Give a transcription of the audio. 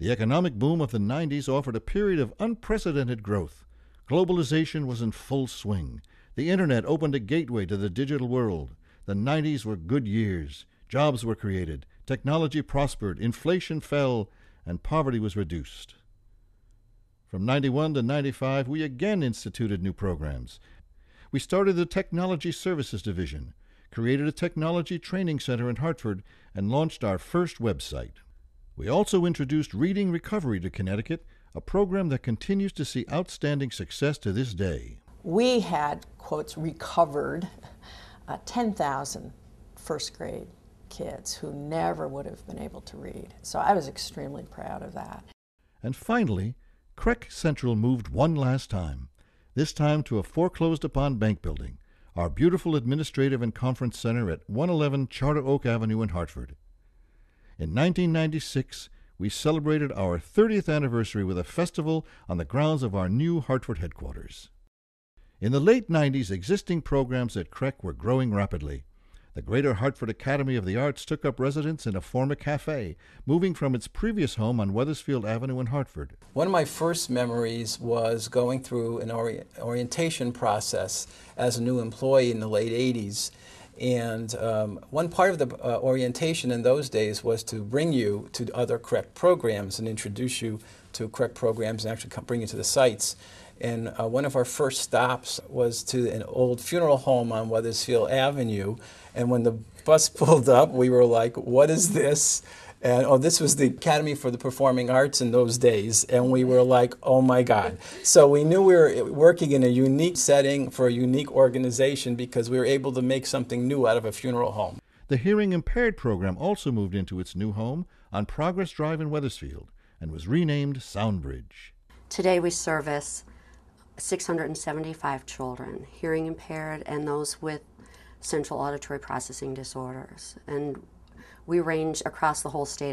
The economic boom of the 90s offered a period of unprecedented growth. Globalization was in full swing. The internet opened a gateway to the digital world. The 90s were good years. Jobs were created, technology prospered, inflation fell, and poverty was reduced. From 91 to 95, we again instituted new programs. We started the Technology Services Division, created a technology training center in Hartford, and launched our first website. We also introduced Reading Recovery to Connecticut, a program that continues to see outstanding success to this day. We had, quotes, recovered 10,000 first grade kids who never would have been able to read. So I was extremely proud of that. And finally, CREC Central moved one last time, this time to a foreclosed-upon bank building, our beautiful administrative and conference center at 111 Charter Oak Avenue in Hartford. In 1996, we celebrated our 30th anniversary with a festival on the grounds of our new Hartford headquarters. In the late 90s, existing programs at CREC were growing rapidly. The Greater Hartford Academy of the Arts took up residence in a former cafe, moving from its previous home on Wethersfield Avenue in Hartford. One of my first memories was going through an orientation process as a new employee in the late 80s. And one part of the orientation in those days was to bring you to other CREC programs and introduce you to CREC programs and actually bring you to the sites. And one of our first stops was to an old funeral home on Wethersfield Avenue. And when the bus pulled up, we were like, what is this? And this was the Academy for the Performing Arts in those days. And we were like, oh my God. So we knew we were working in a unique setting for a unique organization because we were able to make something new out of a funeral home. The hearing impaired program also moved into its new home on Progress Drive in Wethersfield and was renamed Soundbridge. Today we service 675 children, hearing impaired and those with central auditory processing disorders. And we range across the whole state.